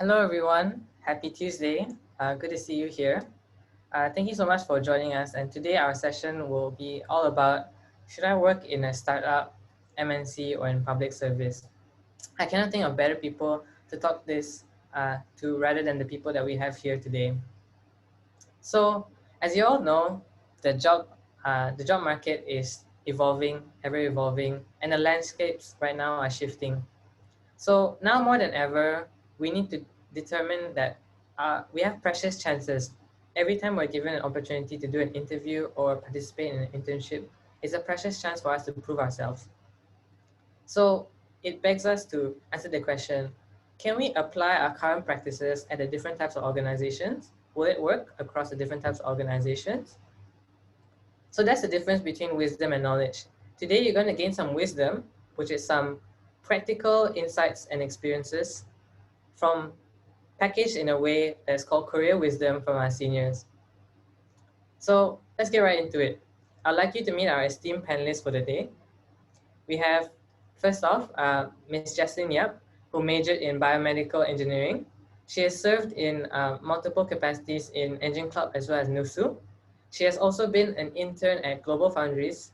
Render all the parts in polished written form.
Hello everyone, happy Tuesday. Good to see you here. Thank you so much for joining us, and today our session will be all about should I work in a startup, MNC, or in public service? I cannot think of better people to talk this to rather than the people that we have here today. So, as you all know, the job market is evolving, ever evolving, and the landscapes right now are shifting. So now more than ever, we need to determine that we have precious chances. Every time we're given an opportunity to do an interview or participate in an internship, it's a precious chance for us to prove ourselves. So it begs us to answer the question, can we apply our current practices at the different types of organizations? Will it work across the different types of organizations? So that's the difference between wisdom and knowledge. Today, you're going to gain some wisdom, which is some practical insights and experiences from packaged in a way that's called career wisdom from our seniors. So let's get right into it. I'd like you to meet our esteemed panelists for the day. We have, first off, Ms. Jaslyn Yap, who majored in biomedical engineering. She has served in multiple capacities in Engine Club as well as NUSU. She has also been an intern at Global Foundries.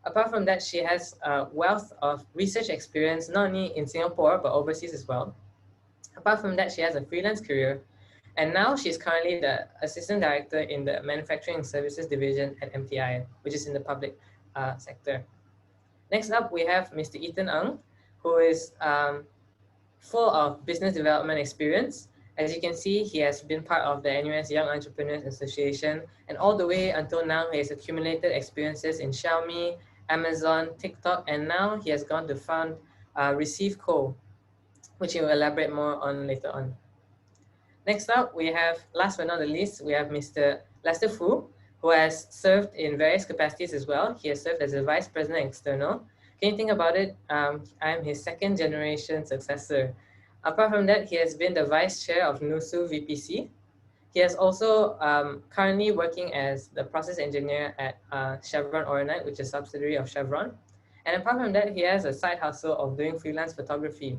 Apart from that, she has a wealth of research experience, not only in Singapore, but overseas as well. Apart from that, she has a freelance career. And now she's currently the assistant director in the manufacturing services division at MTI, which is in the public sector. Next up, we have Mr. Ethan Ng, who is full of business development experience. As you can see, he has been part of the NUS Young Entrepreneurs Association, and all the way until now, he has accumulated experiences in Xiaomi, Amazon, TikTok, and now he has gone to found Receive Co, which he will elaborate more on later on. Next up, we have, last but not the least, we have Mr. Lester Fu, who has served in various capacities as well. He has served as a vice president external. Can you think about it? I'm his second generation successor. Apart from that, he has been the vice chair of NUSU VPC. He is also currently working as the process engineer at Chevron Oronite, which is a subsidiary of Chevron. And apart from that, he has a side hustle of doing freelance photography.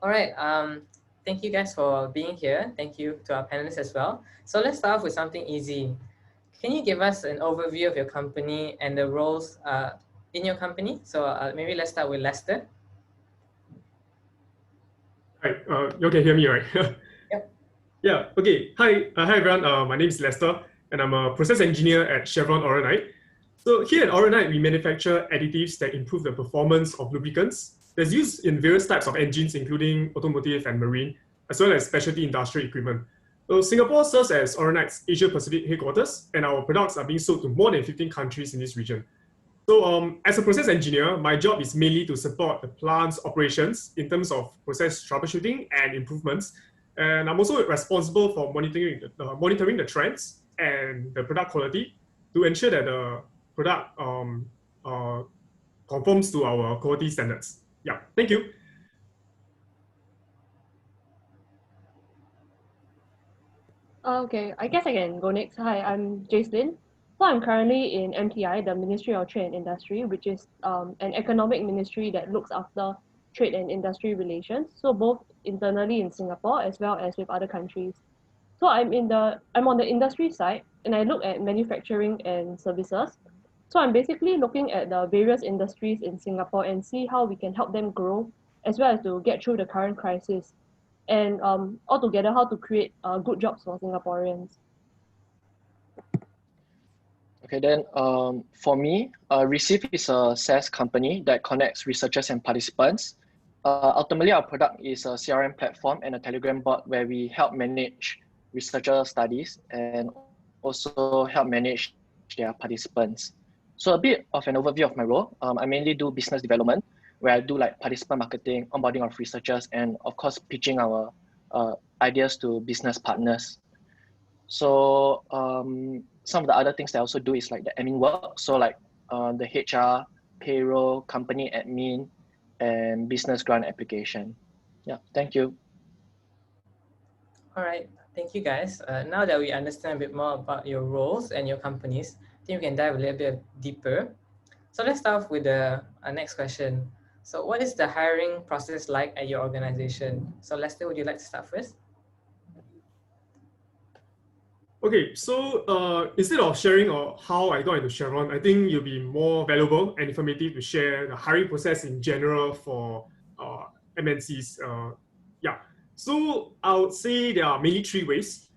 All right, thank you guys for being here. Thank you to our panelists as well. So let's start off with something easy. Can you give us an overview of your company and the roles in your company? So maybe let's start with Lester. Hi, you can hear me, right? Yep. Yeah, okay. Hi, everyone. My name is Lester, and I'm a process engineer at Chevron Oronite. So here at Oronite, we manufacture additives that improve the performance of lubricants that's used in various types of engines, including automotive and marine, as well as specialty industrial equipment. So Singapore serves as Oronite's Asia Pacific headquarters, and our products are being sold to more than 15 countries in this region. So as a process engineer, my job is mainly to support the plant's operations in terms of process troubleshooting and improvements. And I'm also responsible for monitoring the trends and the product quality to ensure that the product conforms to our quality standards. Yeah, thank you. Okay, I guess I can go next. Hi, I'm Jaslyn. So I'm currently in MTI, the Ministry of Trade and Industry, which is an economic ministry that looks after trade and industry relations. So both internally in Singapore as well as with other countries. So I'm on the industry side, and I look at manufacturing and services. So I'm basically looking at the various industries in Singapore and see how we can help them grow, as well as to get through the current crisis, and altogether how to create good jobs for Singaporeans. Okay, then for me, Receive is a SaaS company that connects researchers and participants. Ultimately, our product is a CRM platform and a Telegram bot where we help manage researcher studies and also help manage their participants. So a bit of an overview of my role. I mainly do business development, where I do like participant marketing, onboarding of researchers, and of course, pitching our ideas to business partners. So some of the other things that I also do is like the admin work. So like the HR, payroll, company admin, and business grant application. Yeah, thank you. All right, thank you guys. Now that we understand a bit more about your roles and your companies, I think we can dive a little bit deeper. So let's start off with the next question. So what is the hiring process like at your organization? So Lester, would you like to start first? Okay, so instead of sharing how I got into Chevron, I think it'll be more valuable and informative to share the hiring process in general for MNCs. Yeah, so I would say there are mainly three ways.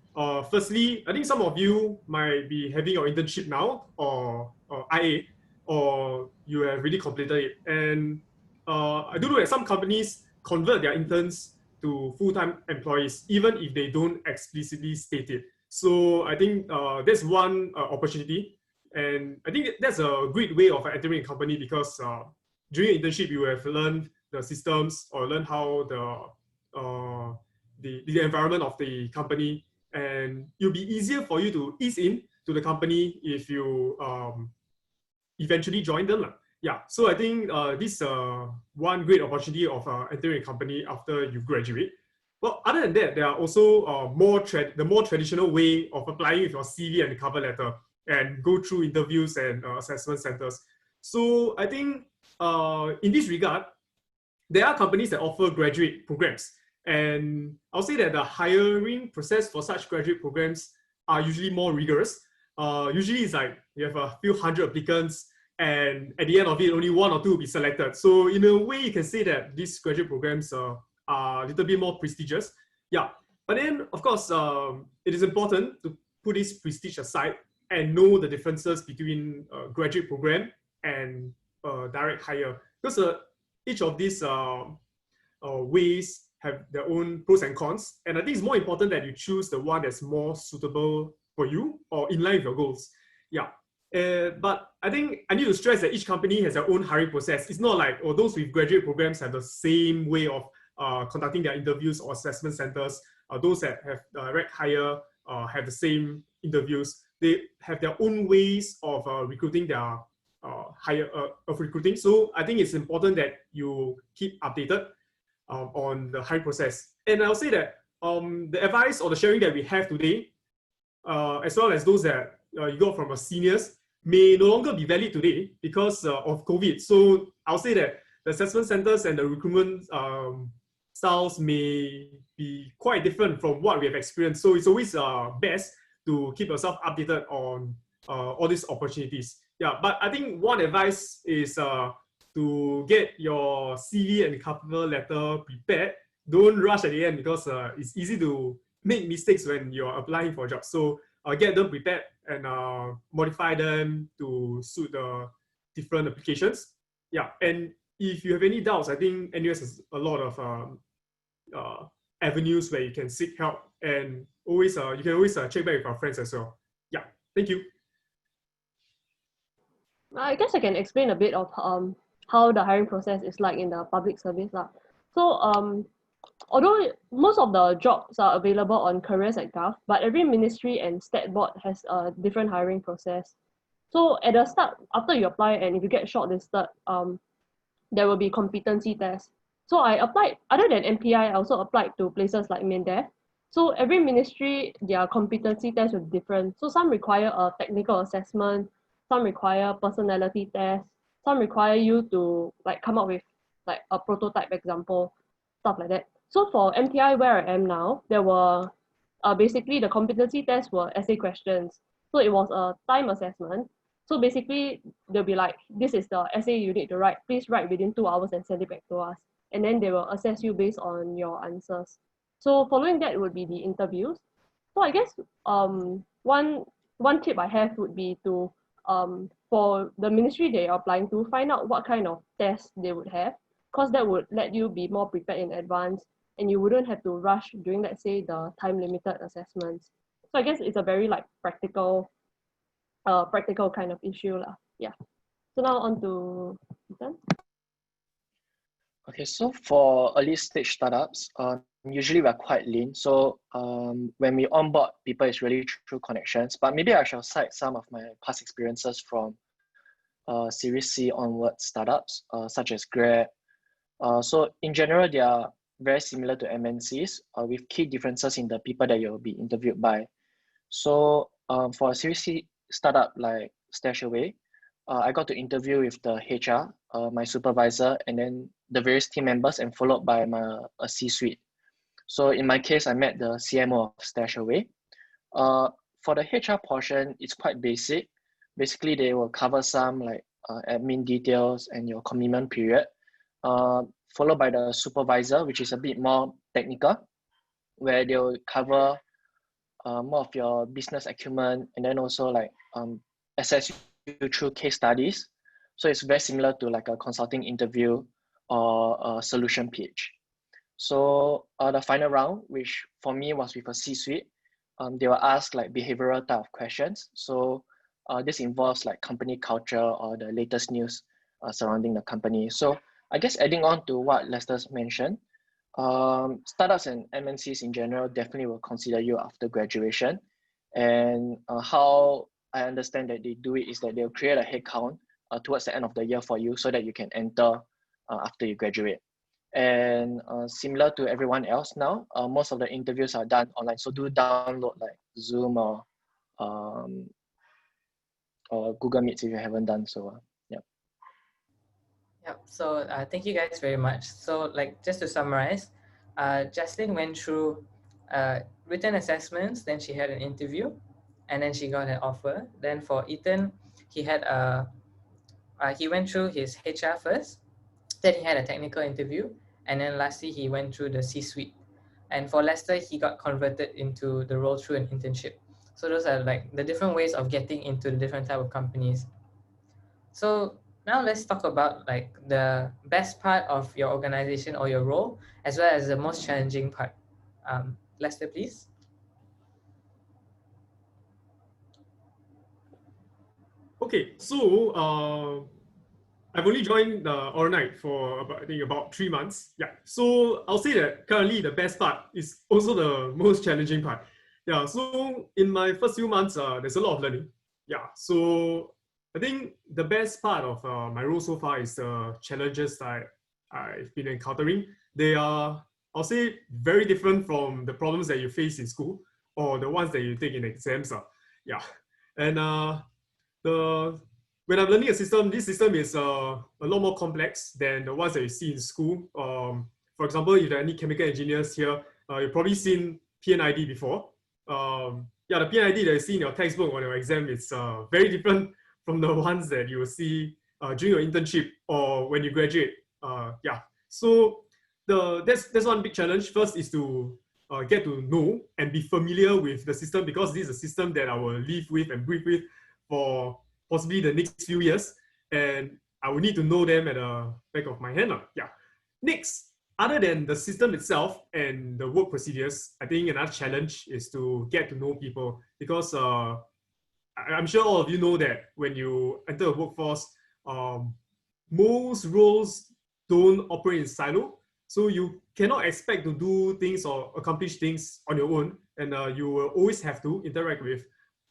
Firstly, I think some of you might be having your internship now or IA, or you have already completed it. And I do know that some companies convert their interns to full-time employees, even if they don't explicitly state it. So I think that's one opportunity, and I think that's a great way of entering a company because during internship you have learned the systems or learn how the environment of the company, and it'll be easier for you to ease in to the company if you eventually join them. Yeah, so I think this one great opportunity of entering a company after you graduate. Well, other than that, there are also the more traditional way of applying with your CV and cover letter and go through interviews and assessment centers. So I think in this regard, there are companies that offer graduate programs. And I'll say that the hiring process for such graduate programs are usually more rigorous. Usually it's like you have a few hundred applicants, and at the end of it, only one or two will be selected. So in a way, you can say that these graduate programs are a little bit more prestigious. Yeah, but then of course, it is important to put this prestige aside and know the differences between a graduate program and direct hire, because each of these ways have their own pros and cons. And I think it's more important that you choose the one that's more suitable for you or in line with your goals. Yeah. But I think I need to stress that each company has their own hiring process. It's not like, oh, those with graduate programs have the same way of conducting their interviews or assessment centers. Those that have direct hire have the same interviews. They have their own ways of recruiting their of recruiting. So I think it's important that you keep updated on the hiring process. And I'll say that the advice or the sharing that we have today, as well as those that you got from our seniors, may no longer be valid today because of COVID. So I'll say that the assessment centers and the recruitment styles may be quite different from what we have experienced. So it's always best to keep yourself updated on all these opportunities. Yeah, but I think one advice is to get your CV and cover letter prepared. Don't rush at the end because it's easy to make mistakes when you're applying for jobs. So get them prepared and modify them to suit the different applications. Yeah, and if you have any doubts, I think NUS has a lot of avenues where you can seek help, and always you can always check back with our friends as well. Yeah, thank you. I guess I can explain a bit of how the hiring process is like in the public service. So although most of the jobs are available on careers.gov, but every ministry and stat board has a different hiring process. So at the start, after you apply and if you get shortlisted, there will be competency tests. So I applied, other than MPI, I also applied to places like MINDEF. So every ministry, their competency tests are different. So some require a technical assessment, some require personality tests, some require you to like come up with like a prototype example, stuff like that. So for MTI, where I am now, there were basically the competency tests were essay questions. So it was a time assessment. So basically, they'll be like, this is the essay you need to write. Please write within 2 hours and send it back to us. And then they will assess you based on your answers. So following that would be the interviews. So I guess one tip I have would be to for the ministry they are applying to, find out what kind of tests they would have, because that would let you be more prepared in advance and you wouldn't have to rush during, let's say, the time limited assessments. So I guess it's a very like practical kind of issue lah. Yeah. So now on to Ethan. Okay, so for early stage startups, usually we're quite lean. So when we onboard people, it's really through connections. But maybe I shall cite some of my past experiences from Series C onward startups, such as Grab. So in general, they are very similar to MNCs with key differences in the people that you'll be interviewed by. So for a Series C startup like Stashaway, I got to interview with the HR, my supervisor, and then the various team members, and followed by a C-suite. So in my case, I met the CMO of Stashaway. For the HR portion, it's quite basic. Basically, they will cover some like admin details and your commitment period, followed by the supervisor, which is a bit more technical, where they'll cover more of your business acumen, and then also like assess you through case studies. So it's very similar to like a consulting interview or a solution pitch. So the final round, which for me was with a C-suite, they will ask like behavioral type of questions. So this involves like company culture or the latest news surrounding the company. So I guess adding on to what Lester's mentioned, startups and MNCs in general definitely will consider you after graduation. And how I understand that they do it is that they'll create a headcount towards the end of the year for you so that you can enter after you graduate. And similar to everyone else now, most of the interviews are done online. So do download like Zoom or Google Meets if you haven't done so. Yeah. Yep. So thank you guys very much. So like just to summarize, Jaslyn went through written assessments, then she had an interview, and then she got an offer. Then for Ethan, he had he went through his HR first, then he had a technical interview, and then lastly he went through the C-suite. And for Lester, he got converted into the role through an internship. So those are like the different ways of getting into the different type of companies. So now let's talk about like the best part of your organization or your role, as well as the most challenging part. Lester, please. Okay, so I've only joined Ornight for about 3 months. Yeah, so I'll say that currently the best part is also the most challenging part. Yeah, so in my first few months, there's a lot of learning. Yeah, so I think the best part of my role so far is the challenges that I've been encountering. They are, I'll say, very different from the problems that you face in school or the ones that you take in exams. Yeah, and when I'm learning a system, this system is a lot more complex than the ones that you see in school. For example, if there are any chemical engineers here, you've probably seen PNID before. Yeah, the PNID that you see in your textbook or your exam is very different from the ones that you will see during your internship or when you graduate. Yeah, so that's one big challenge. First is to get to know and be familiar with the system, because this is a system that I will live with and breathe with for possibly the next few years, and I will need to know them at the back of my hand. Yeah. Next, other than the system itself and the work procedures, I think another challenge is to get to know people, because I'm sure all of you know that when you enter a workforce, most roles don't operate in silo. So you cannot expect to do things or accomplish things on your own, and you will always have to interact with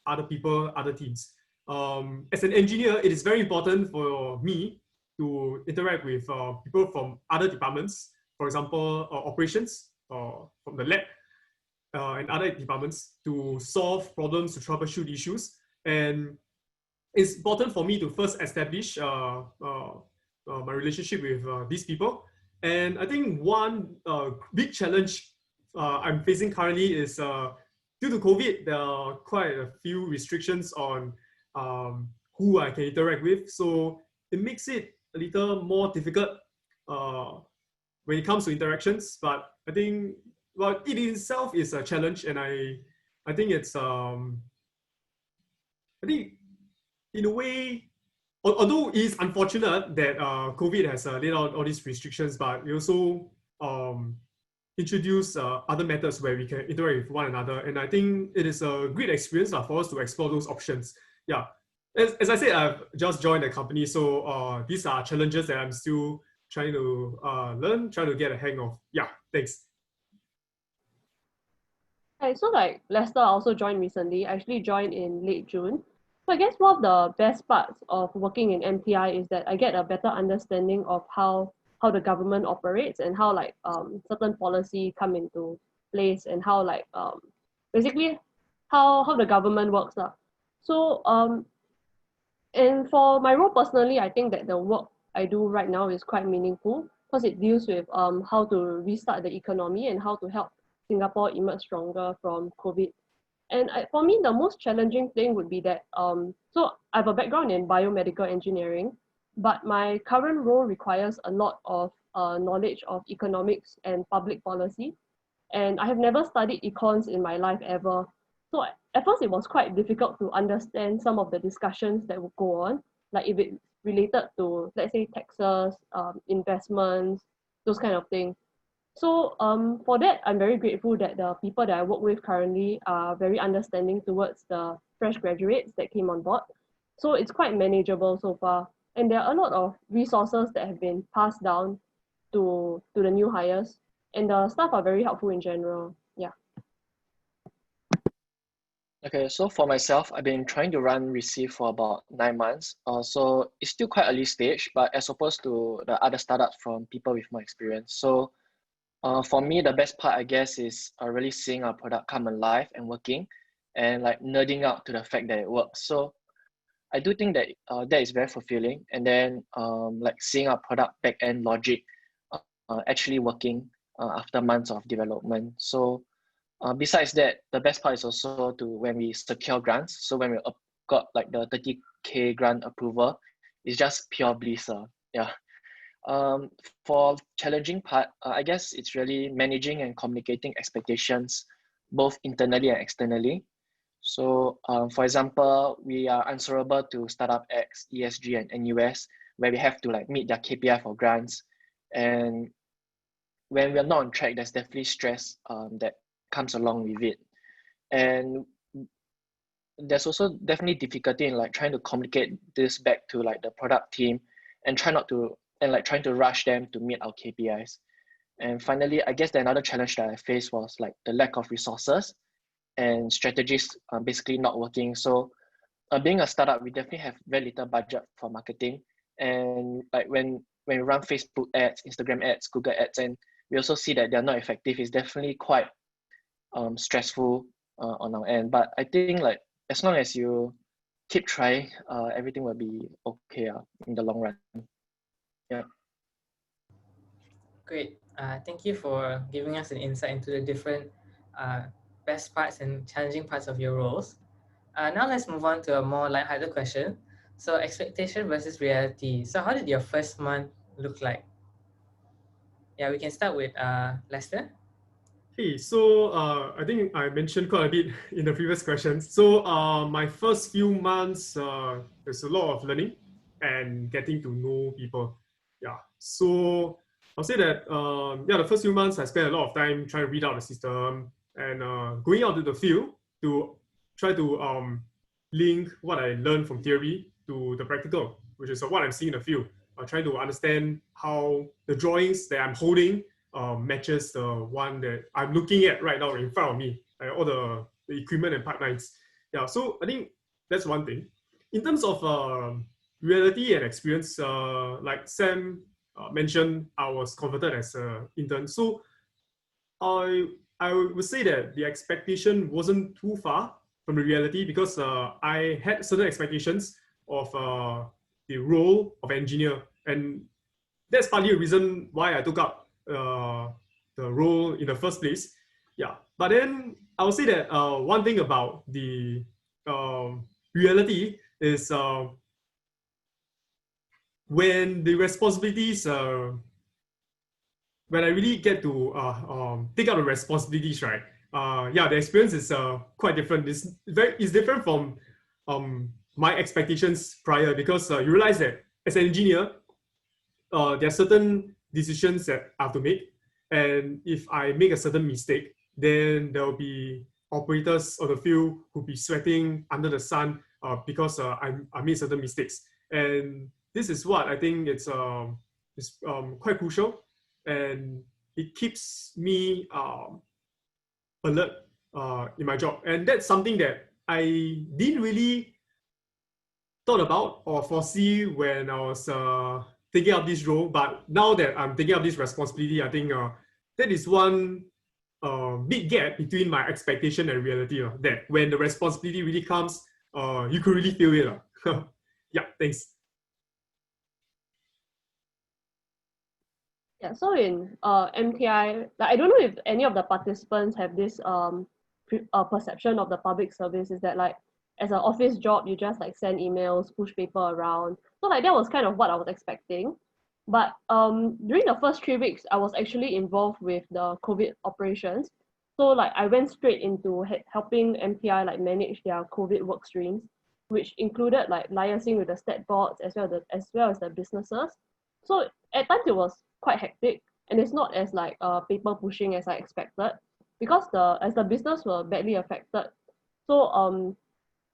other people, other teams. As an engineer, it is very important for me to interact with people from other departments, for example, operations from the lab and other departments, to solve problems, to troubleshoot issues. And it's important for me to first establish my relationship with these people. And I think one big challenge I'm facing currently is due to COVID, there are quite a few restrictions on who I can interact with. So it makes it a little more difficult when it comes to interactions. But I think, well, it itself is a challenge, and I think it's I think in a way, although it is unfortunate that COVID has laid out all these restrictions, but we also introduce other methods where we can interact with one another. And I think it is a great experience for us to explore those options. Yeah, as I said, I've just joined the company, so these are challenges that I'm still trying to learn, trying to get a hang of. Yeah, thanks. Hi, so like Lester also joined recently. I actually joined in late June. So I guess one of the best parts of working in MTI is that I get a better understanding of how the government operates, and how like certain policy come into place, and how like basically how the government works. So And for my role personally, I think that the work I do right now is quite meaningful because it deals with how to restart the economy and how to help Singapore emerge stronger from COVID. And for me, the most challenging thing would be that so I have a background in biomedical engineering, but my current role requires a lot of knowledge of economics and public policy. And I have never studied econs in my life ever. So at first it was quite difficult to understand some of the discussions that would go on, like if it's related to, let's say, taxes, investments, those kind of things. So for that, I'm very grateful that the people that I work with currently are very understanding towards the fresh graduates that came on board. So it's quite manageable so far. And there are a lot of resources that have been passed down to the new hires. And the staff are very helpful in general. Yeah. Okay, so for myself, I've been trying to run Receive for about 9 months. So it's still quite early stage, but as opposed to the other startups from people with more experience. So for me, the best part, I guess, is really seeing our product come alive and working and like nerding out to the fact that it works. So I do think that that is very fulfilling. And then like seeing our product back-end logic actually working after months of development. So besides that, the best part is also to when we secure grants. So when we got like the 30K grant approval, it's just pure bliss. Yeah. For challenging part, I guess it's really managing and communicating expectations, both internally and externally. So for example, we are answerable to Startup X, ESG, and NUS, where we have to like meet their KPI for grants. And when we're not on track, there's definitely stress that comes along with it. And there's also definitely difficulty in like trying to communicate this back to like the product team and trying to rush them to meet our KPIs. And finally, I guess the another challenge that I faced was like the lack of resources and strategies basically not working. So being a startup, we definitely have very little budget for marketing. And like when we run Facebook ads, Instagram ads, Google ads, and we also see that they're not effective, it's definitely quite stressful on our end. But I think like as long as you keep trying, everything will be okay in the long run. Yeah. Great. Thank you for giving us an insight into the different best parts and challenging parts of your roles. Now let's move on to a more lighthearted question. So expectation versus reality. So how did your first month look like? Yeah, we can start with Lester. Hey, so I think I mentioned quite a bit in the previous questions. So my first few months, there's a lot of learning and getting to know people. Yeah, so I'll say that the first few months I spent a lot of time trying to read out the system and going out to the field to try to link what I learned from theory to the practical, which is what I'm seeing in the field. Trying to understand how the drawings that I'm holding matches the one that I'm looking at right now in front of me, all the equipment and pipelines. Yeah, so I think that's one thing. In terms of reality and experience, like Sam mentioned, I was converted as an intern. So I would say that the expectation wasn't too far from the reality because I had certain expectations of the role of engineer, and that's partly a reason why I took up the role in the first place. Yeah, but then I would say that one thing about the reality is when the responsibilities, when I really get to take out the responsibilities, right? The experience is quite different. It's different from my expectations prior because you realize that as an engineer, there are certain decisions that I have to make. And if I make a certain mistake, then there will be operators on the field who be sweating under the sun because I made certain mistakes. And this is what I think it's quite crucial. And it keeps me alert in my job. And that's something that I didn't really thought about or foresee when I was taking up this role, but now that I'm taking up this responsibility, I think that is one big gap between my expectation and reality. That when the responsibility really comes, you could really feel it. Yeah, thanks. Yeah, so in MTI, like, I don't know if any of the participants have this perception of the public service is that like as an office job you just like send emails, push paper around. So like that was kind of what I was expecting. But during the first 3 weeks, I was actually involved with the COVID operations. So like I went straight into helping MTI like manage their COVID work streams, which included like liaising with the stat boards as well as the businesses. So at times it was quite hectic, and it's not as like paper pushing as I expected, because the business were badly affected. So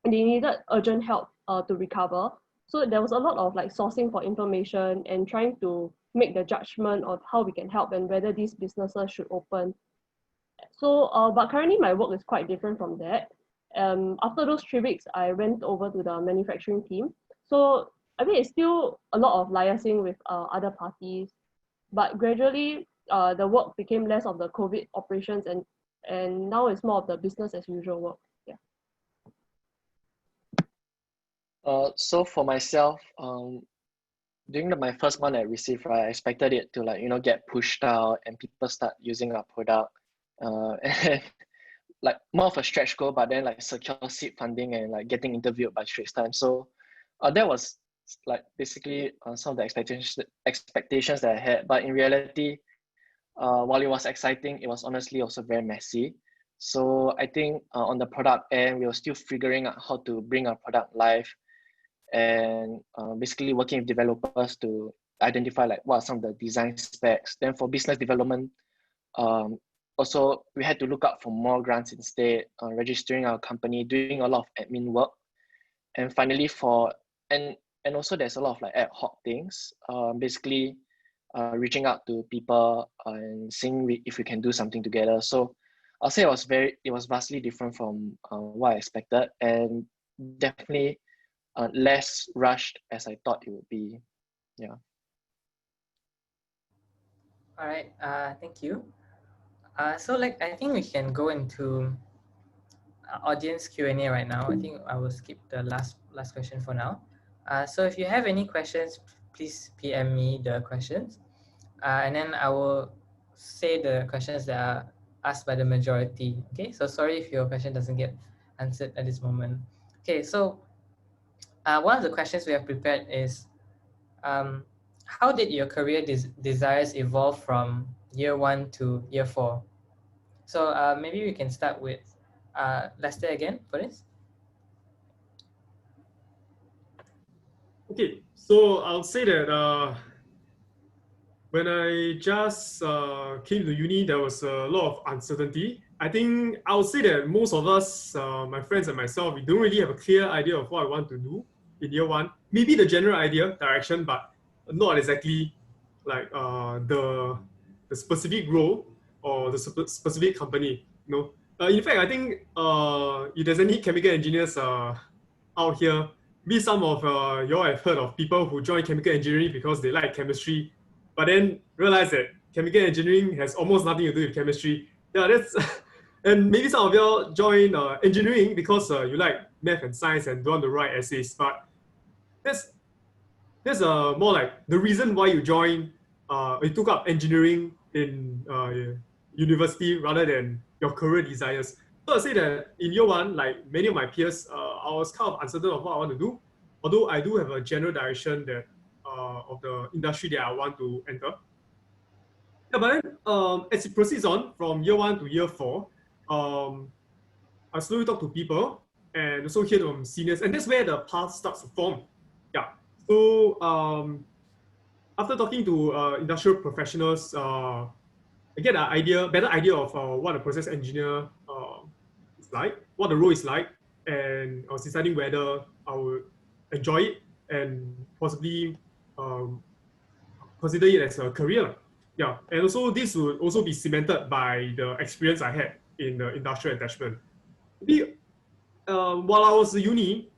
they needed urgent help to recover. So there was a lot of like sourcing for information and trying to make the judgment of how we can help and whether these businesses should open. So but currently my work is quite different from that. After those 3 weeks, I went over to the manufacturing team. So I mean, it's still a lot of liaising with other parties, but gradually the work became less of the COVID operations, and now it's more of the business as usual work. Yeah. So for myself, during my first month at Receive, right, I expected it to like, get pushed out and people start using our product. And like more of a stretch goal, but then like secure seed funding and like getting interviewed by Straits Times. So that was like basically some of the expectations that I had. But in reality, while it was exciting, it was honestly also very messy. So I think on the product end, we were still figuring out how to bring our product live, and basically working with developers to identify like what are some of the design specs. Then for business development, also we had to look out for more grants instead, registering our company, doing a lot of admin work. And finally and also there's a lot of like ad hoc things, basically reaching out to people and seeing if we can do something together. So I'll say it was vastly different from what I expected, and definitely less rushed as I thought it would be. Yeah. All right, thank you. So like I think we can go into audience Q&A right now. I think I will skip the last question for now. So if you have any questions, please PM me the questions, and then I will say the questions that are asked by the majority. Okay, so sorry if your question doesn't get answered at this moment. Okay, so one of the questions we have prepared is, how did your career desires evolve from year 1 to year 4? So maybe we can start with Lester again for this. Okay, so I'll say that when I just came to uni, there was a lot of uncertainty. I think I would say that most of us, my friends and myself, we don't really have a clear idea of what I want to do in year 1. Maybe the general idea, direction, but not exactly like the specific role or the specific company. In fact, I think if there's any chemical engineers out here, maybe some of y'all have heard of people who join chemical engineering because they like chemistry, but then realize that chemical engineering has almost nothing to do with chemistry. Yeah, that's and maybe some of y'all join engineering because you like math and science and don't want to write essays. But that's more like the reason why you took up engineering in university rather than your career desires. So I say that in year 1, like many of my peers, I was kind of uncertain of what I want to do. Although I do have a general direction that of the industry that I want to enter. Yeah, but then as it proceeds on from year 1 to year 4, I slowly talk to people and also hear from seniors, and that's where the path starts to form. Yeah. So after talking to industrial professionals, I get an better idea of what a process engineer is like, what the role is like, and I was deciding whether I would enjoy it and possibly consider it as a career. Yeah, and also this would also be cemented by the experience I had in the industrial attachment. Maybe while I was at uni,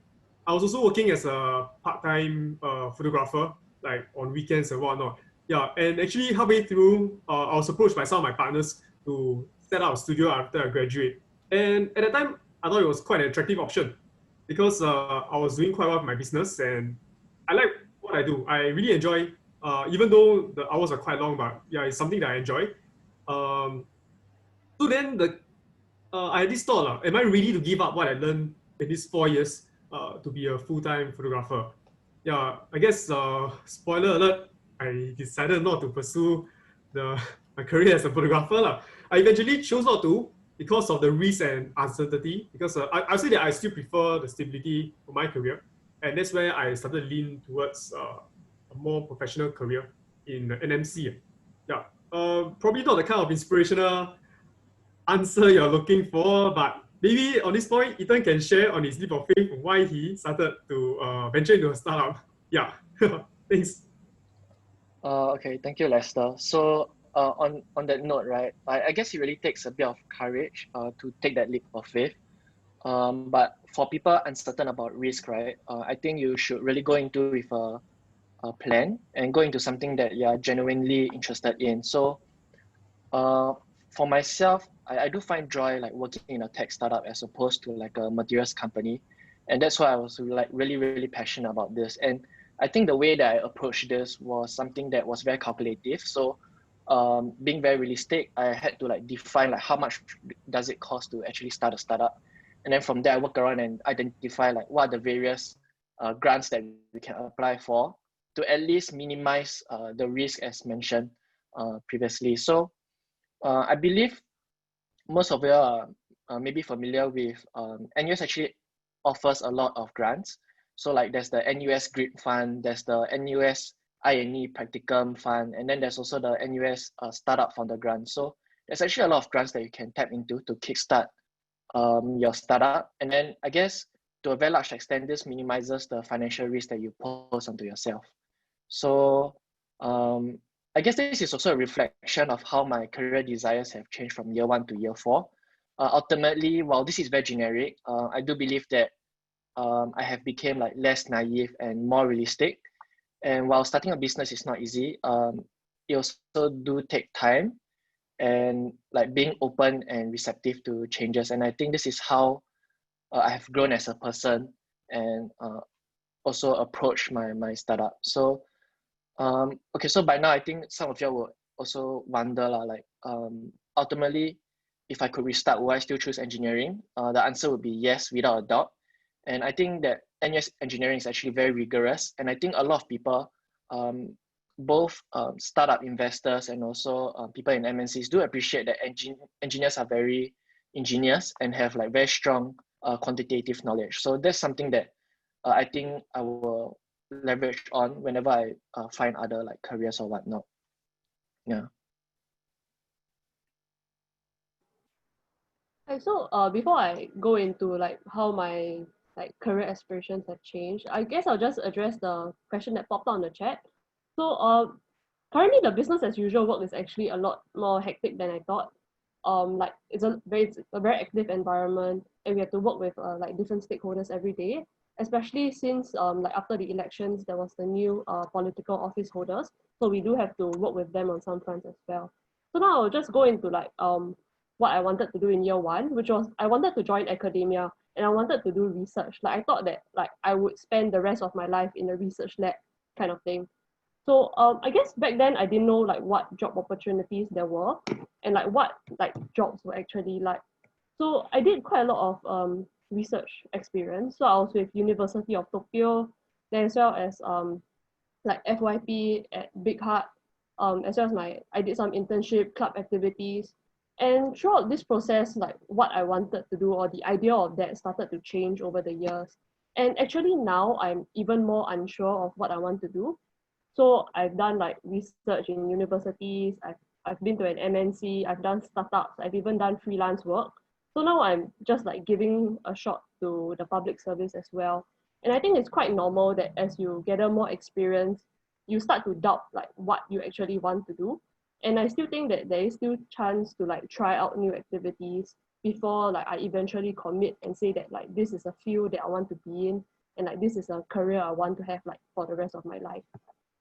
I was also working as a part-time photographer, like on weekends and whatnot. Yeah, and actually halfway through, I was approached by some of my partners to set up a studio after I graduate. And at that time, I thought it was quite an attractive option. because I was doing quite well with my business and I like what I do. I really enjoy, even though the hours are quite long, but yeah, it's something that I enjoy. Um, so then I had this thought, am I ready to give up what I learned in these 4 years to be a full-time photographer? Yeah, I guess, spoiler alert, I decided not to pursue my career as a photographer. I eventually chose not to because of the risk and uncertainty, because I'll say that I still prefer the stability of my career. And that's where I started to lean towards a more professional career in NMC. Yeah, probably not the kind of inspirational answer you're looking for, but maybe on this point, Ethan can share on his leap of faith why he started to venture into a startup. Yeah, thanks. Okay, thank you, Lester. So on that note, right, I guess it really takes a bit of courage to take that leap of faith. But for people uncertain about risk, right, I think you should really go into with a plan and go into something that you're genuinely interested in. So uh, for myself, I do find joy like working in a tech startup as opposed to like a materials company. And that's why I was like really, really passionate about this. And I think the way that I approached this was something that was very calculative. So being very realistic, I had to like define like how much does it cost to actually start a startup. And then from there, I work around and identify like what are the various grants that we can apply for to at least minimize the risk as mentioned previously. So I believe most of you are maybe familiar with NUS actually offers a lot of grants. So like there's the NUS Grip Fund, there's the NUS I&E Practicum Fund, and then there's also the NUS Startup Founder Grant. So there's actually a lot of grants that you can tap into to kickstart your startup. And then I guess to a very large extent, this minimizes the financial risk that you pose onto yourself. So I guess this is also a reflection of how my career desires have changed from year one to year four. Ultimately, while this is very generic, I do believe that I have become like less naive and more realistic. And while starting a business is not easy, it also do take time and like being open and receptive to changes. And I think this is how I have grown as a person and also approach my startup. So okay, so by now I think some of you will also wonder like ultimately if I could restart, would I still choose engineering? The answer would be yes, without a doubt. And I think that NUS engineering is actually very rigorous. And I think a lot of people, both startup investors and also people in MNCs do appreciate that engineers are very ingenious and have like very strong quantitative knowledge. So that's something that I think I will leverage on whenever I find other like careers or whatnot. Yeah. So before I go into like how my like career aspirations have changed, I guess I'll just address the question that popped on the chat. So currently the business as usual work is actually a lot more hectic than I thought. Like it's a very active environment, and we have to work with like different stakeholders every day. Especially since like after the elections, there was the new political office holders, so we do have to work with them on some fronts as well. So now I'll just go into like what I wanted to do in year one, which was I wanted to join academia and I wanted to do research. Like I thought that like I would spend the rest of my life in a research lab kind of thing. So I guess back then I didn't know like what job opportunities there were and like what like jobs were actually like. So I did quite a lot of research experience. So I was with University of Tokyo, then as well as like FYP at Big Heart, as well as I did some internship club activities. And throughout this process, like what I wanted to do or the idea of that started to change over the years. And actually now I'm even more unsure of what I want to do. So I've done like research in universities, I've been to an MNC, I've done startups, I've even done freelance work. So now I'm just like giving a shot to the public service as well. And I think it's quite normal that as you gather more experience, you start to doubt like what you actually want to do. And I still think that there is still chance to like try out new activities before like I eventually commit and say that like this is a field that I want to be in and like this is a career I want to have like for the rest of my life.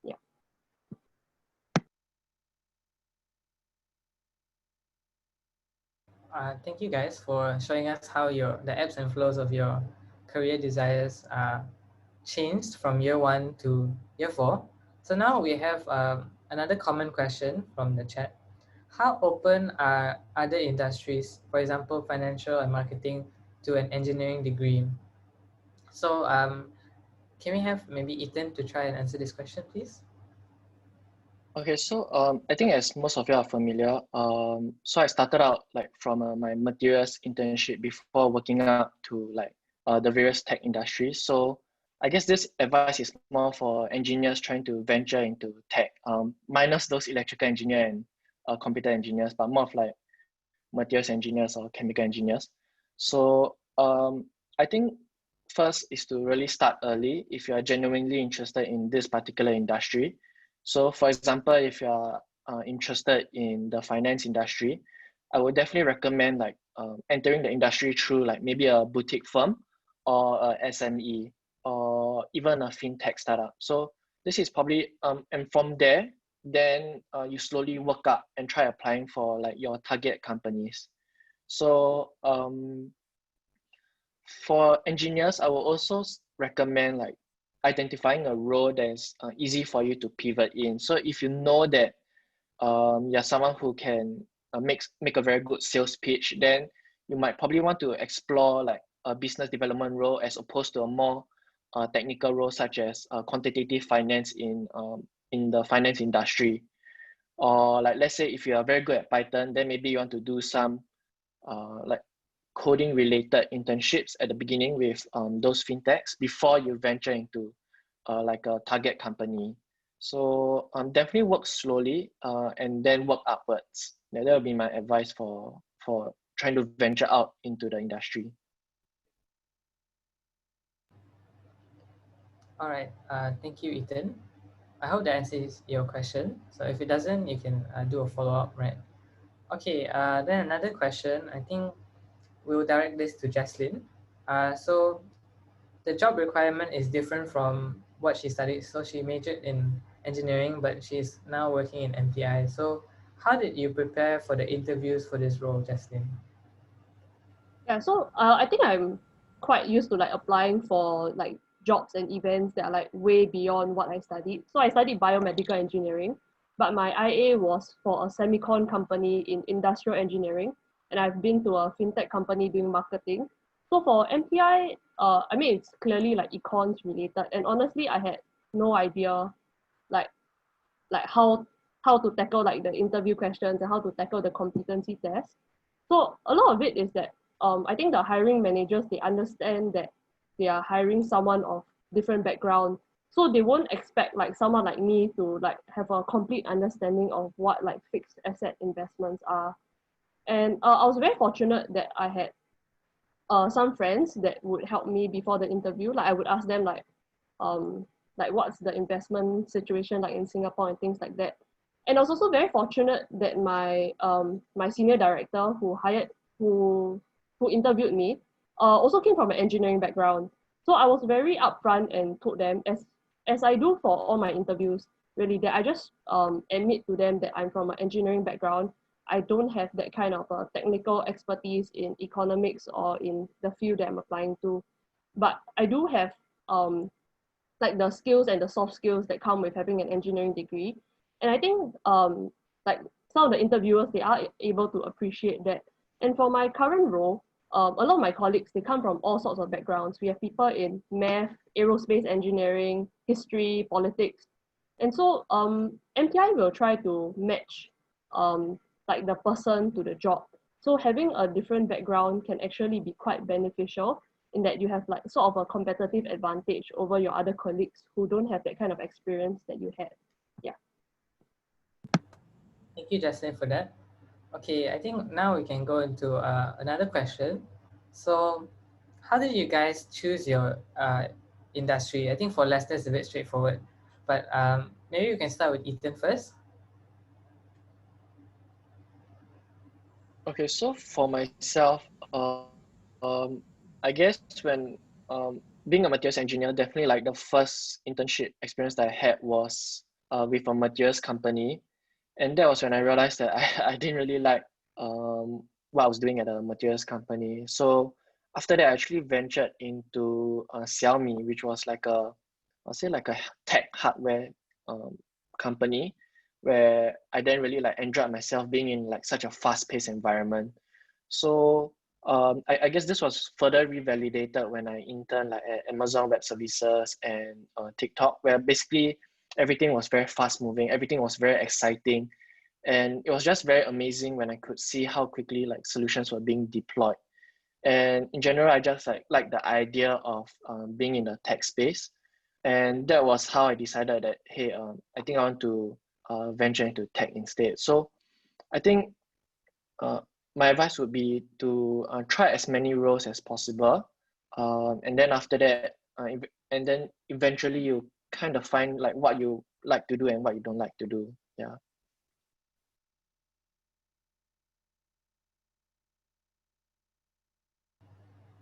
Yeah. Thank you guys for showing us how the ebbs and flows of your career desires changed from year 1 to year 4. So now we have another common question from the chat. How open are other industries, for example, financial and marketing, to an engineering degree? So can we have maybe Ethan to try and answer this question, please? Okay, so I think as most of you are familiar, so I started out like from my materials internship before working up to like the various tech industries. So I guess this advice is more for engineers trying to venture into tech, minus those electrical engineer and computer engineers, but more of like materials engineers or chemical engineers. So I think first is to really start early if you are genuinely interested in this particular industry. So for example, if you are interested in the finance industry, I would definitely recommend like entering the industry through like maybe a boutique firm or a SME or even a fintech startup. So this is probably, and from there, then you slowly work up and try applying for like your target companies. So for engineers, I will also recommend like identifying a role that's easy for you to pivot in. So if you know that you're someone who can make a very good sales pitch, then you might probably want to explore like a business development role as opposed to a more technical role such as quantitative finance in the finance industry. Or like let's say if you are very good at Python, then maybe you want to do some like coding related internships at the beginning with those fintechs before you venture into like a target company. So definitely work slowly and then work upwards. That will be my advice for trying to venture out into the industry. All right, thank you, Ethan. I hope that answers your question. So if it doesn't, you can do a follow-up, right? Okay, then another question, I think we'll direct this to Jaslyn. So the job requirement is different from what she studied. So she majored in engineering, but she's now working in MPI. So how did you prepare for the interviews for this role, Jaslyn? Yeah, so I think I'm quite used to like applying for like jobs and events that are like way beyond what I studied. So I studied biomedical engineering, but my IA was for a semicon company in industrial engineering, and I've been to a fintech company doing marketing. So for MPI, I mean it's clearly like econs related, and honestly, I had no idea like how to tackle like the interview questions and how to tackle the competency test. So a lot of it is that I think the hiring managers, they understand that they are hiring someone of different background. So they won't expect like someone like me to like have a complete understanding of what like fixed asset investments are. And I was very fortunate that I had some friends that would help me before the interview. Like I would ask them like what's the investment situation like in Singapore and things like that. And I was also very fortunate that my senior director who interviewed me also came from an engineering background. So I was very upfront and told them as I do for all my interviews, really, that I just admit to them that I'm from an engineering background. I don't have that kind of technical expertise in economics or in the field that I'm applying to, but I do have like the skills and the soft skills that come with having an engineering degree. And I think like some of the interviewers, they are able to appreciate that. And for my current role, a lot of my colleagues, they come from all sorts of backgrounds. We have people in math, aerospace engineering, history, politics. And so MTI will try to match like the person to the job. So having a different background can actually be quite beneficial in that you have like sort of a competitive advantage over your other colleagues who don't have that kind of experience that you had. Yeah. Thank you, Jaslyn, for that. Okay, I think now we can go into another question. So how did you guys choose your industry? I think for Lester it's a bit straightforward, but maybe you can start with Ethan first. Okay, so for myself, I guess when being a materials engineer, definitely like the first internship experience that I had was with a materials company. And that was when I realized that I didn't really like what I was doing at a materials company. So after that, I actually ventured into Xiaomi, which was like I'll say like a tech hardware company, where I then really like enjoyed myself being in like such a fast-paced environment. So I guess this was further revalidated when I interned like at Amazon Web Services and TikTok, where basically everything was very fast moving, everything was very exciting, and it was just very amazing when I could see how quickly like solutions were being deployed. And in general, I just like the idea of being in the tech space, and that was how I decided that hey, I think I want to venture into tech instead. So I think uh, my advice would be to try as many roles as possible, and then after that, and then eventually you kind of find like what you like to do and what you don't like to do. Yeah.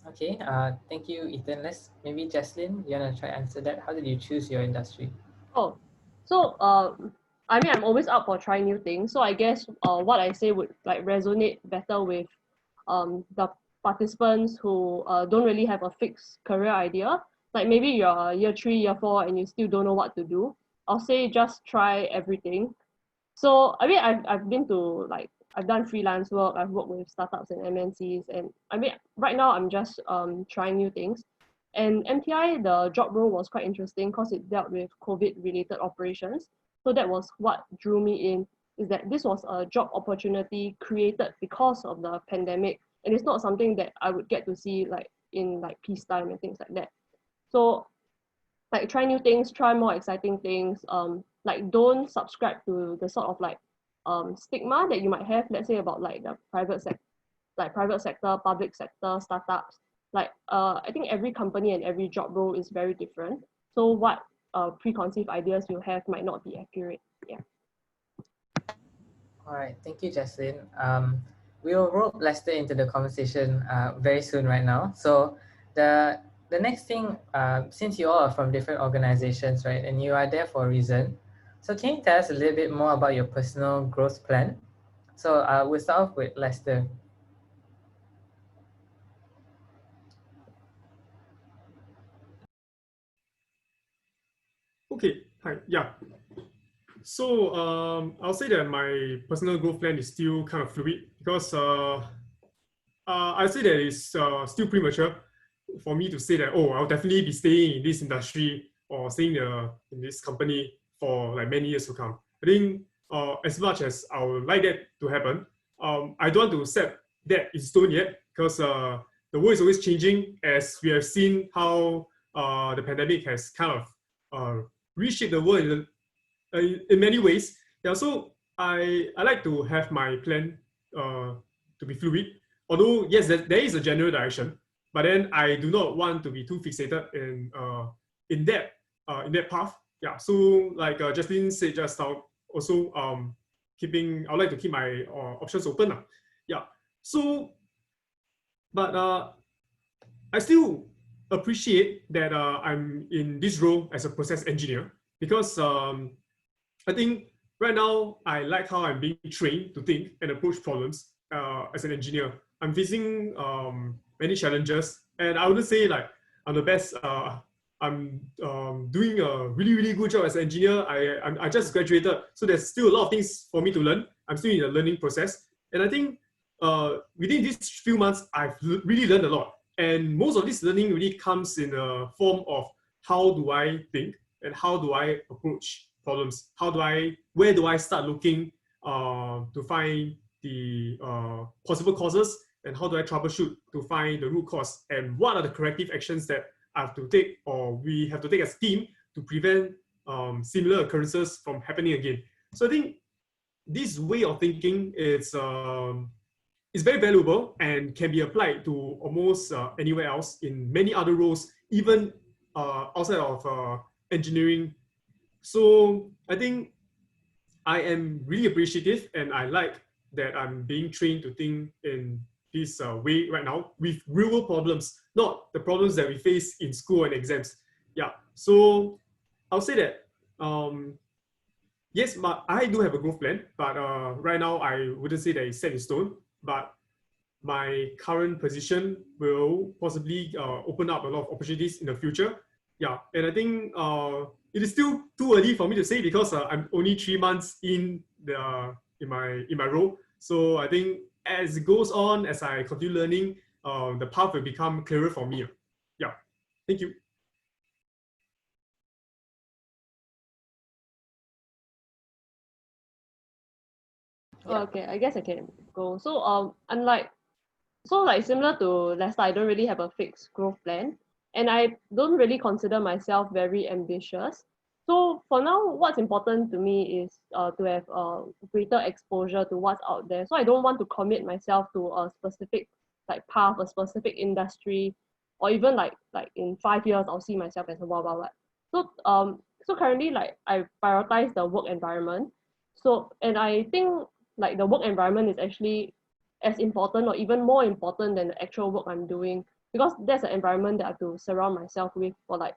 Okay, thank you, Ethan. Let's maybe Jaslyn, you wanna try answer that? How did you choose your industry? Oh, so I mean, I'm always up for trying new things. So I guess what I say would like resonate better with the participants who don't really have a fixed career idea. Like maybe you're year 3, year 4, and you still don't know what to do. I'll say just try everything. So I mean, I've been to like I've done freelance work. I've worked with startups and MNCs, and I mean right now I'm just trying new things. And MTI, the job role was quite interesting because it dealt with COVID-related operations. So that was what drew me in. Is that this was a job opportunity created because of the pandemic, and it's not something that I would get to see like in like peacetime and things like that. So like try new things, try more exciting things. Like don't subscribe to the sort of like stigma that you might have, let's say about like the private sector, public sector, startups. Like I think every company and every job role is very different. So what preconceived ideas you have might not be accurate. Yeah. All right, thank you, Jaslyn. We will rope Lester into the conversation very soon right now. So the the next thing, since you all are from different organizations, right, and you are there for a reason, so can you tell us a little bit more about your personal growth plan? So we'll start off with Lester. Okay, hi, yeah. So I'll say that my personal growth plan is still kind of fluid because I say that it's still premature for me to say that, oh, I'll definitely be staying in this industry or staying in this company for like many years to come. I think as much as I would like that to happen, I don't want to set that in stone yet because the world is always changing, as we have seen how the pandemic has kind of reshaped the world in many ways. Yeah, so I like to have my plan to be fluid. Although yes, there is a general direction, but then I do not want to be too fixated in that path. Yeah. So like Justin said just now, also I would like to keep my options open. Yeah. So, but I still appreciate that I'm in this role as a process engineer because I think right now I like how I'm being trained to think and approach problems as an engineer. I'm facing many challenges, and I wouldn't say like I'm the best. I'm doing a really good job as an engineer. I just graduated, so there's still a lot of things for me to learn. I'm still in the learning process, and I think within these few months I've really learned a lot. And most of this learning really comes in a form of how do I think and how do I approach problems? Where do I start looking to find the possible causes, and how do I troubleshoot to find the root cause, and what are the corrective actions that I have to take or we have to take as a team to prevent similar occurrences from happening again. So I think this way of thinking is very valuable and can be applied to almost anywhere else in many other roles, even outside of engineering. So I think I am really appreciative, and I like that I'm being trained to think in this way right now with real world problems, not the problems that we face in school and exams. Yeah. So I'll say that yes, I do have a growth plan, but right now I wouldn't say that it's set in stone. But my current position will possibly open up a lot of opportunities in the future. Yeah, and I think it is still too early for me to say because I'm only 3 months in my role. So I think as it goes on, as I continue learning, the path will become clearer for me. Yeah, thank you. Yeah. Okay, I guess I can go. So like similar to Lester, I don't really have a fixed growth plan, and I don't really consider myself very ambitious. So for now, what's important to me is to have greater exposure to what's out there. So I don't want to commit myself to a specific like path, a specific industry, or even like in 5 years I'll see myself as a blah. So currently like I prioritize the work environment. So and I think like the work environment is actually as important or even more important than the actual work I'm doing, because that's an environment that I have to surround myself with for like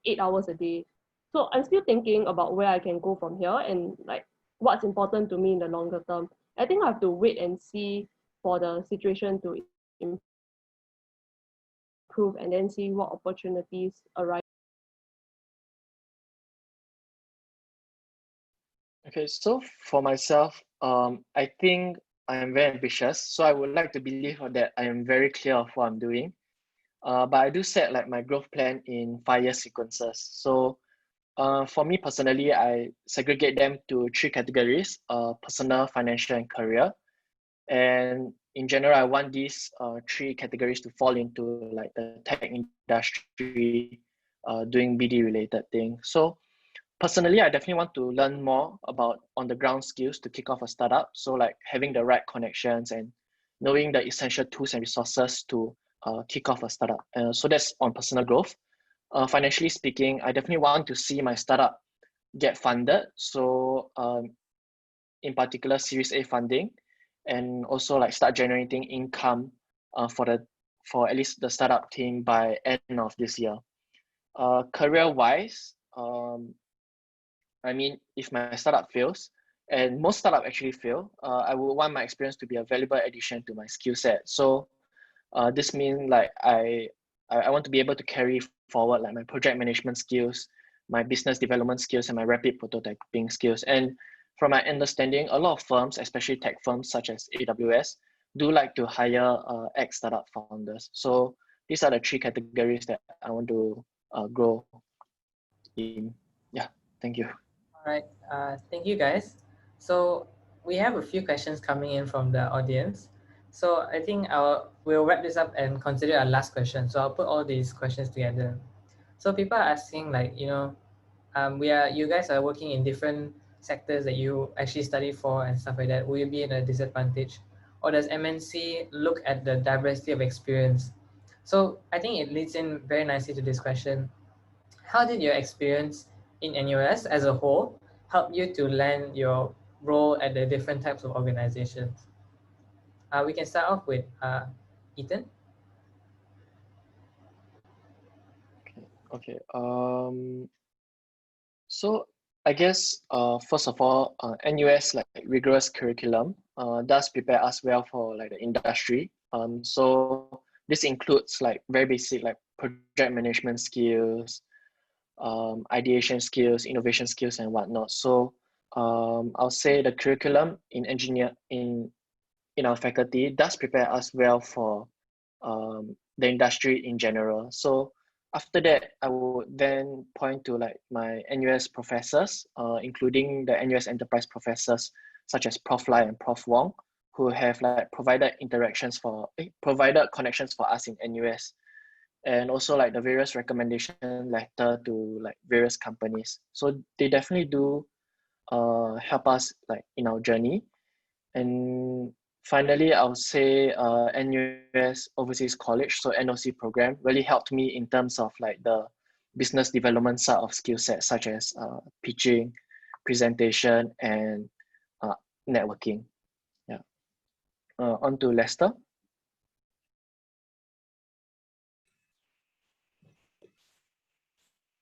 8 hours a day. So I'm still thinking about where I can go from here and like what's important to me in the longer term. I think I have to wait and see for the situation to improve and then see what opportunities arise. Okay, so for myself, I think I am very ambitious. So I would like to believe that I am very clear of what I'm doing. But I do set like my growth plan in 5-year sequences. So for me personally, I segregate them to 3 categories: personal, financial, and career. And in general, I want these 3 categories to fall into like the tech industry, doing BD related things. So personally, I definitely want to learn more about on the ground skills to kick off a startup. So like having the right connections and knowing the essential tools and resources to kick off a startup. So that's on personal growth. Financially speaking, I definitely want to see my startup get funded. So in particular, Series A funding, and also like start generating income for at least the startup team by end of this year. Career wise, I mean, if my startup fails, and most startup actually fail, I would want my experience to be a valuable addition to my skill set. So this means like I want to be able to carry forward like my project management skills, my business development skills, and my rapid prototyping skills. And from my understanding, a lot of firms, especially tech firms such as AWS, do like to hire ex-startup founders. So these are the 3 categories that I want to grow in. Yeah, thank you. All right. Thank you, guys. So we have a few questions coming in from the audience. So I think we'll wrap this up and consider our last question. So I'll put all these questions together. So people are asking, like, you guys are working in different sectors that you actually study for and stuff like that. Will you be in a disadvantage, or does MNC look at the diversity of experience? So I think it leads in very nicely to this question. How did your experience in NUS as a whole help you to land your role at the different types of organizations? We can start off with Ethan. Okay. So I guess first of all, NUS like rigorous curriculum does prepare us well for like the industry. So this includes like very basic like project management skills, ideation skills, innovation skills, and whatnot. So I'll say the curriculum in our faculty does prepare us well for the industry in general. So after that, I would then point to like my NUS professors, including the NUS enterprise professors such as Prof. Lai and Prof. Wong, who have like provided connections for us in NUS, and also like the various recommendation letter to like various companies. So they definitely do help us like in our journey. And finally, I would say NUS Overseas College, so NOC program, really helped me in terms of like the business development side of skill sets such as pitching, presentation, and networking. Yeah. On to Lester.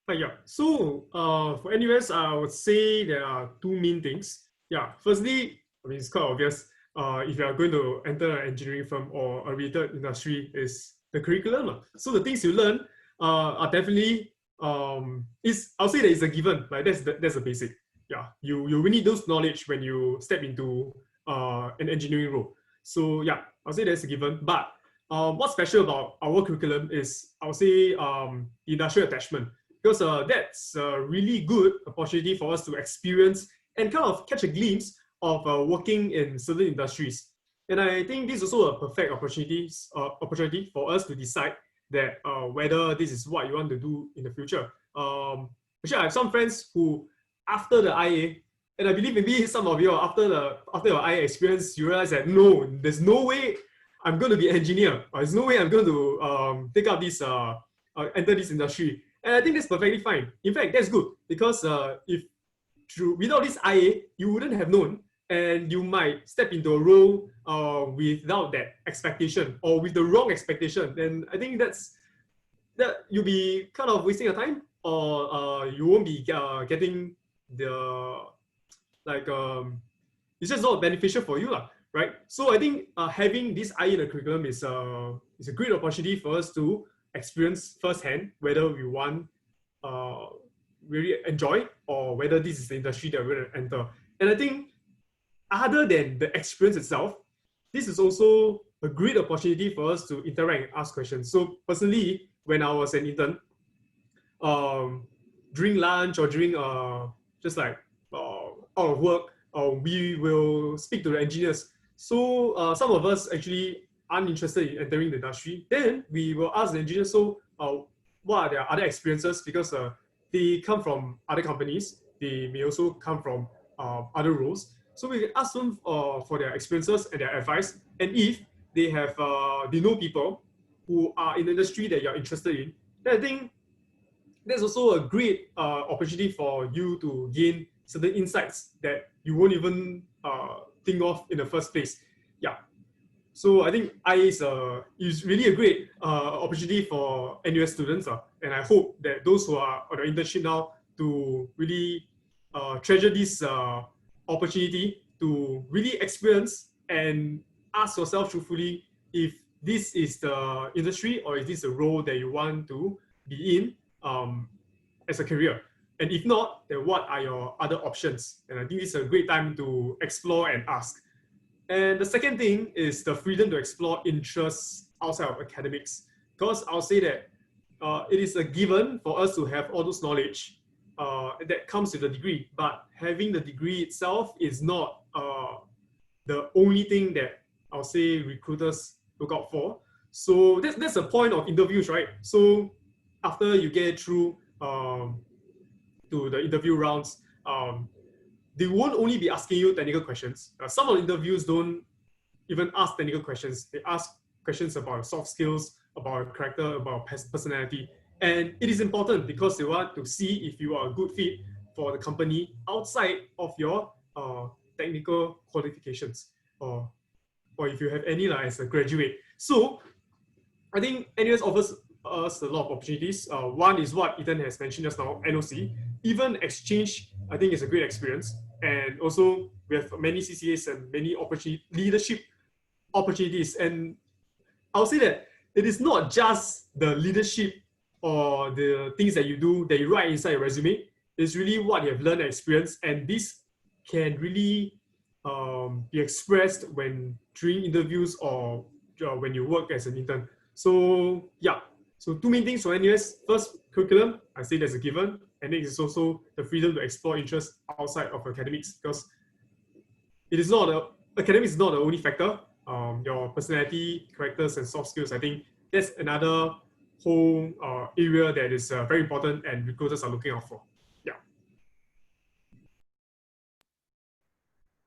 Yeah. So for NUS, I would say there are 2 main things. Yeah. Firstly, I mean, it's quite obvious. if you are going to enter an engineering firm or a related industry is the curriculum. So the things you learn are definitely I'll say that it's a given. Like that's the basic. Yeah, you will need those knowledge when you step into an engineering role. So yeah, I'll say that's a given. But what's special about our curriculum is I'll say industrial attachment, because that's a really good opportunity for us to experience and kind of catch a glimpse of working in certain industries. And I think this is also a perfect opportunity for us to decide that whether this is what you want to do in the future. Actually, I have some friends who, after the IA, and I believe maybe some of you after your IA experience, you realize that no, there's no way I'm going to be an engineer. There's no way I'm going to take up this enter this industry. And I think that's perfectly fine. In fact, that's good, because if without this IA, you wouldn't have known, and you might step into a role without that expectation or with the wrong expectation. Then I think that you'll be kind of wasting your time, or you won't be getting the it's just not beneficial for you, right? So I think having this IA in the curriculum is a great opportunity for us to experience firsthand whether we want really enjoy, or whether this is the industry that we're going to enter. And I think other than the experience itself, this is also a great opportunity for us to interact and ask questions. So personally, when I was an intern, during lunch or during just like out of work, we will speak to the engineers. So some of us actually aren't interested in entering the industry. Then we will ask the engineers, so what are their other experiences? Because they come from other companies. They may also come from other roles. So we can ask them for their experiences and their advice. And if they have, they know people who are in the industry that you're interested in, then I think there's also a great opportunity for you to gain certain insights that you won't even think of in the first place. Yeah. So I think is really a great opportunity for NUS students, and I hope that those who are on the internship now to really treasure this opportunity to really experience and ask yourself truthfully if this is the industry or is this a role that you want to be in as a career. And if not, then what are your other options? And I think it's a great time to explore and ask. And the second thing is the freedom to explore interests outside of academics. Because I'll say that it is a given for us to have all those knowledge that comes with the degree, but having the degree itself is not the only thing that I'll say recruiters look out for. So that's the point of interviews, right? So after you get through to the interview rounds, they won't only be asking you technical questions. Some of the interviews don't even ask technical questions. They ask questions about soft skills, about character, about personality. And it is important because they want to see if you are a good fit for the company outside of your technical qualifications, or if you have any as a graduate. So I think NUS offers us a lot of opportunities. One is what Ethan has mentioned just now, NOC. Even exchange, I think, is a great experience. And also we have many CCAs and many leadership opportunities. And I'll say that it is not just the leadership or the things that you do, that you write inside your resume. It's really what you have learned and experienced. And this can really be expressed when during interviews or when you work as an intern. So yeah, so two main things for NUS. First, curriculum, I say that's a given. And next is also the freedom to explore interests outside of academics, because it is not academics is not the only factor. Your personality, characters, and soft skills, I think that's another whole area that is very important and recruiters are looking out for. Yeah.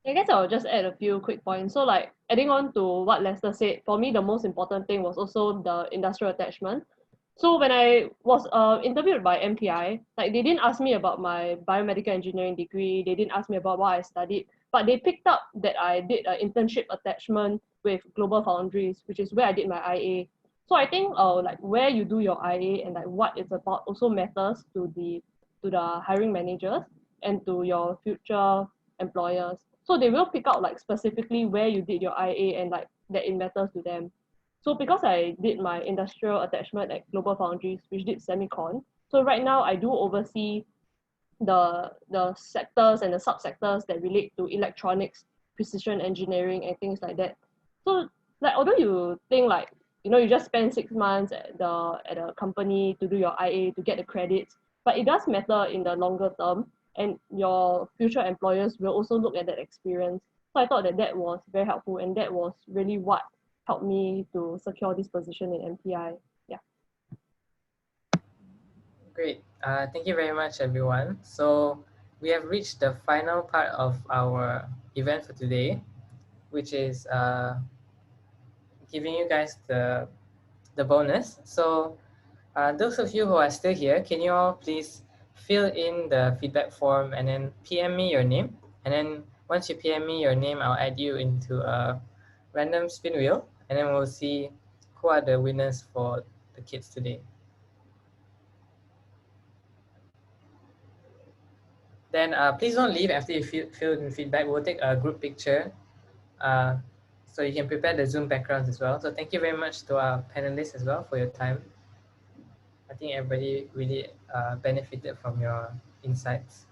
I guess I'll just add a few quick points. So like adding on to what Lester said, for me, the most important thing was also the industrial attachment. So when I was interviewed by MTI, like they didn't ask me about my biomedical engineering degree, they didn't ask me about what I studied, but they picked up that I did an internship attachment with Global Foundries, which is where I did my IA. So I think like where you do your IA and like what it's about also matters to the hiring managers and to your future employers. So they will pick out like specifically where you did your IA and like that it matters to them. So because I did my industrial attachment at Global Foundries, which did semicon, so right now I do oversee the sectors and the subsectors that relate to electronics, precision engineering, and things like that. So like although you think like you just spend 6 months at a company to do your IA to get the credits, but it does matter in the longer term, and your future employers will also look at that experience. So I thought that that was very helpful, and that was really what helped me to secure this position in MPI. Yeah. Great. Thank you very much, everyone. So we have reached the final part of our event for today, which is giving you guys the bonus. So those of you who are still here, can you all please fill in the feedback form and then PM me your name. And then once you PM me your name, I'll add you into a random spin wheel, and then we'll see who are the winners for the kids today. Then please don't leave after you fill in feedback. We'll take a group picture so you can prepare the Zoom backgrounds as well. So thank you very much to our panelists as well for your time. I think everybody really benefited from your insights.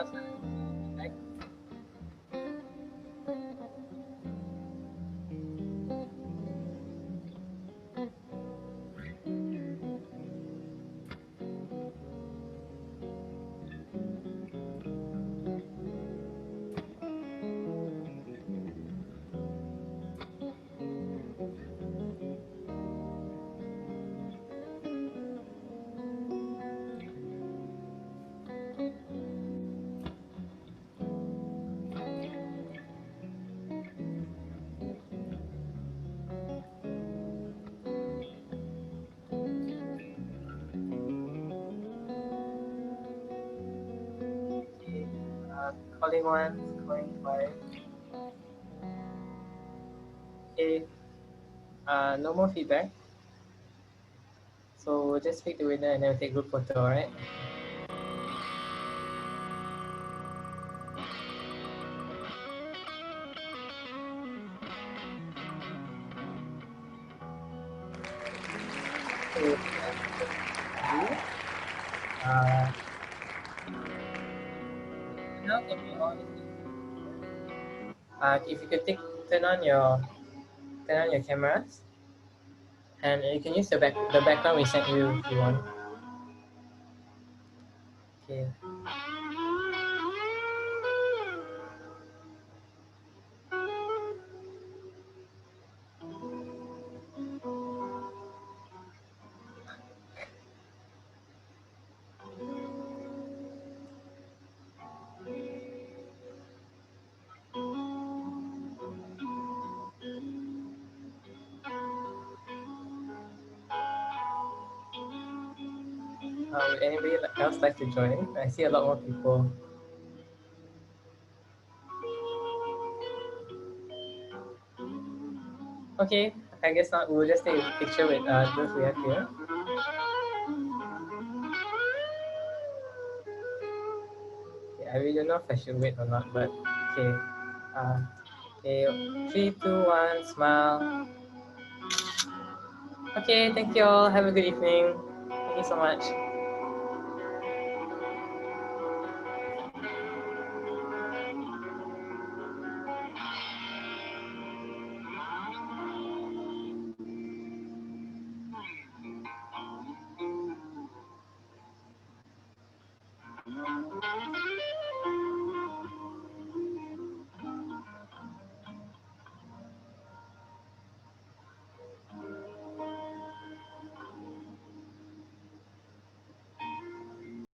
else have any feedback? Okay, calling once, calling twice. Okay, no more feedback. So we'll just pick the winner and then we'll take group photo, alright? So, uh, now can we all if you could turn on your cameras, and you can use the background we sent you if you want. Okay. Would anybody else like to join? I see a lot more people. Okay, I guess not. We'll just take a picture with those we have here. Okay, I really don't know if I should wait or not, but okay. Okay, 3, 2, 1, smile. Okay, thank you all. Have a good evening. Thank you so much.